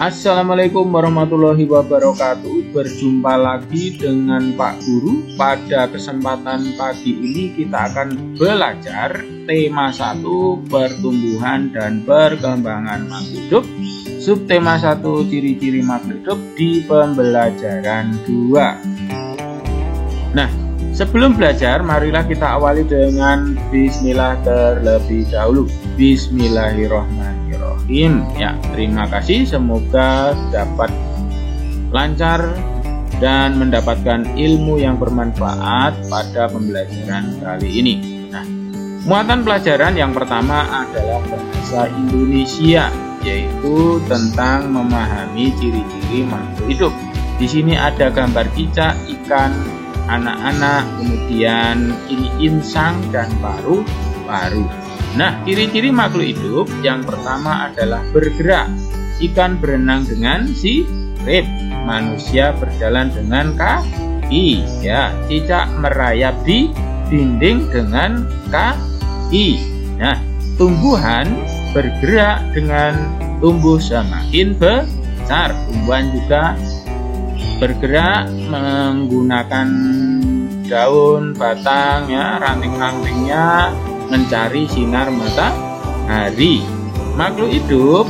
Assalamualaikum warahmatullahi wabarakatuh. Berjumpa lagi dengan Pak Guru. Pada kesempatan pagi ini kita akan belajar tema 1, pertumbuhan dan perkembangan makhluk hidup. Subtema 1, ciri-ciri makhluk hidup di pembelajaran 2. Nah, sebelum belajar, marilah kita awali dengan bismillah terlebih dahulu. Bismillahirrahmanirrahim. Ya, terima kasih. Semoga dapat lancar dan mendapatkan ilmu yang bermanfaat pada pembelajaran kali ini. Nah, muatan pelajaran yang pertama adalah bahasa Indonesia, yaitu tentang memahami ciri-ciri makhluk hidup. Di sini ada gambar cicak, ikan, anak-anak, kemudian ini insang dan paru-paru. Nah, ciri-ciri makhluk hidup yang pertama adalah bergerak. Ikan berenang dengan sirip, manusia berjalan dengan kaki, ya, cicak merayap di dinding dengan kaki. Nah, tumbuhan bergerak dengan tumbuh semakin besar. Tumbuhan juga bergerak menggunakan daun, batang, ya, ranting-rantingnya mencari sinar matahari. Makhluk hidup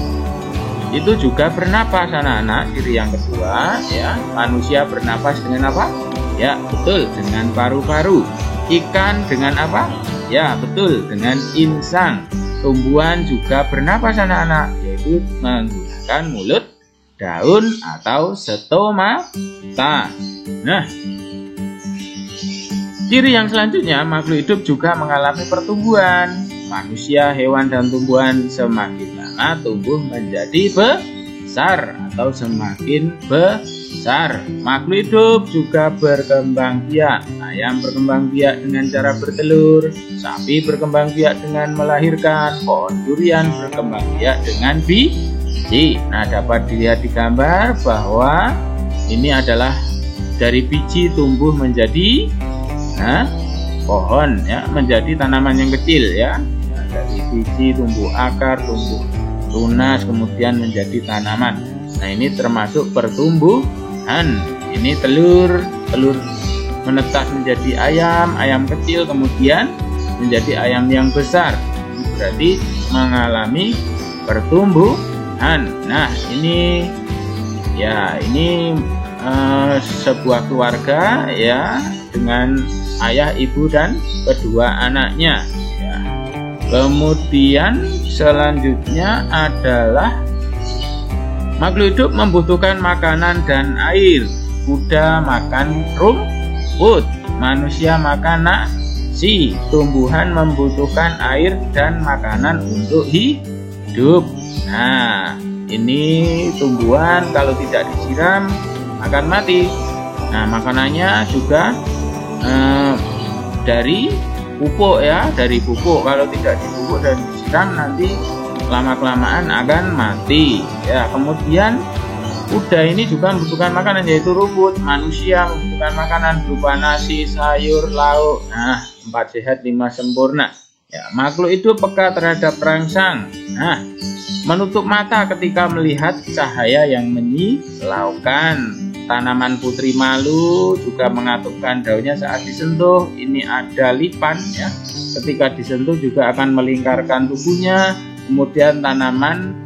itu juga bernapas, anak-anak. Ciri yang kedua, ya, manusia bernapas dengan apa? Ya, betul, dengan paru-paru. Ikan dengan apa? Ya, betul, dengan insang. Tumbuhan juga bernapas, anak-anak, yaitu menggunakan mulut, daun, atau stomata. Nah, ciri yang selanjutnya, makhluk hidup juga mengalami pertumbuhan. Manusia, hewan, dan tumbuhan semakin lama tumbuh menjadi besar atau semakin besar. Makhluk hidup juga berkembang biak. Ayam berkembang biak dengan cara bertelur, sapi berkembang biak dengan melahirkan, pohon durian berkembang biak dengan biji. Nah, dapat dilihat di gambar bahwa ini adalah dari biji tumbuh menjadi pohon, ya, menjadi tanaman yang kecil, ya. Dari biji tumbuh akar, tumbuh tunas, kemudian menjadi tanaman. Nah, ini termasuk pertumbuhan. Ini telur menetas menjadi ayam kecil, kemudian menjadi ayam yang besar. Ini berarti mengalami pertumbuhan. Nah, ini ya, ini sebuah keluarga, ya, dengan ayah, ibu, dan kedua anaknya, ya. Kemudian selanjutnya adalah makhluk hidup membutuhkan makanan dan air. Kuda makan rumput, manusia makan nasi. Tumbuhan membutuhkan air dan makanan untuk hidup. Nah, ini tumbuhan kalau tidak disiram akan mati. Nah, makanannya juga dari pupuk, ya, dari pupuk. Kalau tidak dipupuk dan disiram, nanti lama-kelamaan akan mati, ya. Kemudian kuda ini juga membutuhkan makanan, yaitu rumput. Manusia membutuhkan makanan berupa nasi, sayur, lauk. Nah, 4 sehat 5 sempurna, ya. Makhluk hidup peka terhadap perangsang. Nah, menutup mata ketika melihat cahaya yang menyilaukan. Tanaman putri malu juga mengatupkan daunnya saat disentuh. Ini ada lipan, ya. Ketika disentuh juga akan melingkarkan tubuhnya. Kemudian tanaman,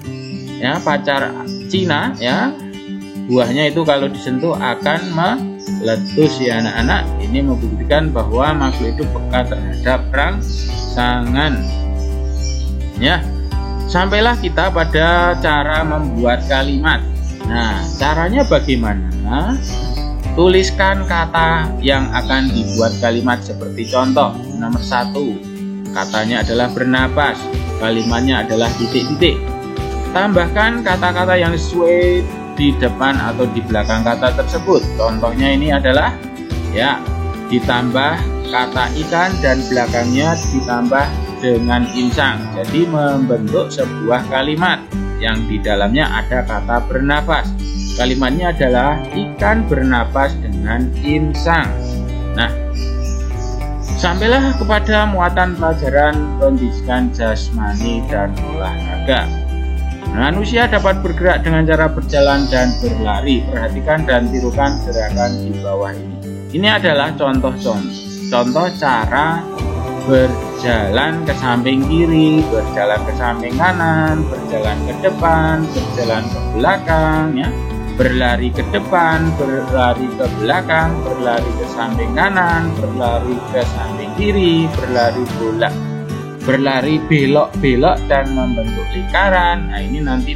ya, pacar Cina, ya, buahnya itu kalau disentuh akan meletus, ya, anak-anak. Ini membuktikan bahwa makhluk hidup peka terhadap rangsangan, ya. Sampailah kita pada cara membuat kalimat. Nah, caranya bagaimana? Tuliskan kata yang akan dibuat kalimat seperti contoh. Nomor 1, katanya adalah bernapas, kalimatnya adalah titik-titik. Tambahkan kata-kata yang sesuai di depan atau di belakang kata tersebut. Contohnya ini adalah, ya, ditambah kata ikan dan belakangnya ditambah dengan insang. Jadi membentuk sebuah kalimat yang di dalamnya ada kata bernapas. Kalimatnya adalah ikan bernapas dengan insang. Nah, Sampailah kepada muatan pelajaran pendidikan jasmani dan olahraga. Manusia dapat bergerak dengan cara berjalan dan berlari. Perhatikan dan tirukan gerakan di bawah ini. Ini adalah contoh cara berjalan ke samping kiri, berjalan ke samping kanan, berjalan ke depan, berjalan ke belakang, ya. Berlari ke depan, berlari ke belakang, berlari ke samping kanan, berlari ke samping kiri, berlari belok-belok dan membentuk lingkaran. Nah, ini nanti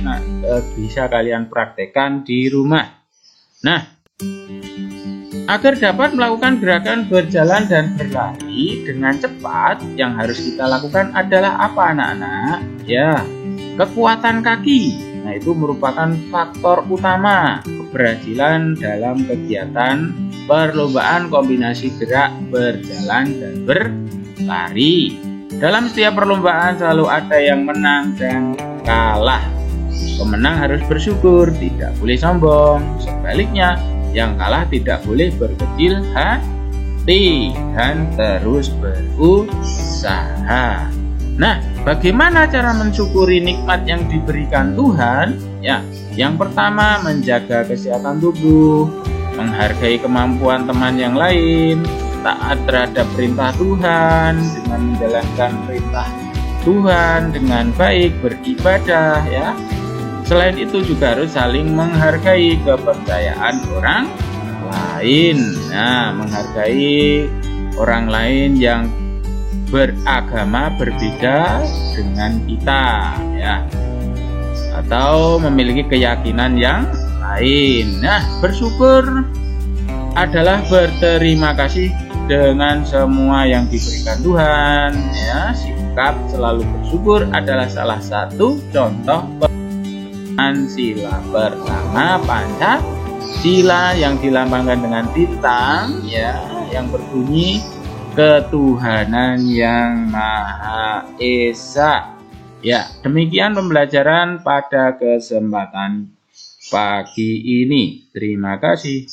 bisa kalian praktekkan di rumah. Nah, agar dapat melakukan gerakan berjalan dan berlari dengan cepat, yang harus kita lakukan adalah apa, anak-anak? Ya, kekuatan kaki. Nah, itu merupakan faktor utama keberhasilan dalam kegiatan perlombaan kombinasi gerak berjalan dan berlari. Dalam setiap perlombaan selalu ada yang menang dan kalah. Pemenang harus bersyukur, tidak boleh sombong. Sebaliknya, yang kalah tidak boleh berkecil hati dan terus berusaha. Nah, bagaimana cara mensyukuri nikmat yang diberikan Tuhan? Ya, yang pertama menjaga kesehatan tubuh, menghargai kemampuan teman yang lain, taat terhadap perintah Tuhan dengan menjalankan perintah Tuhan dengan baik, beribadah, ya. Selain itu juga harus saling menghargai kepercayaan orang lain. Nah, menghargai orang lain yang beragama berbeda dengan kita, ya, atau memiliki keyakinan yang lain. Nah, bersyukur adalah berterima kasih dengan semua yang diberikan Tuhan, ya. Sikap selalu bersyukur adalah salah satu contoh sila pertama Pancasila yang dilambangkan dengan bintang, ya, yang berbunyi ketuhanan yang Maha Esa. Ya, demikian pembelajaran pada kesempatan pagi ini. Terima kasih.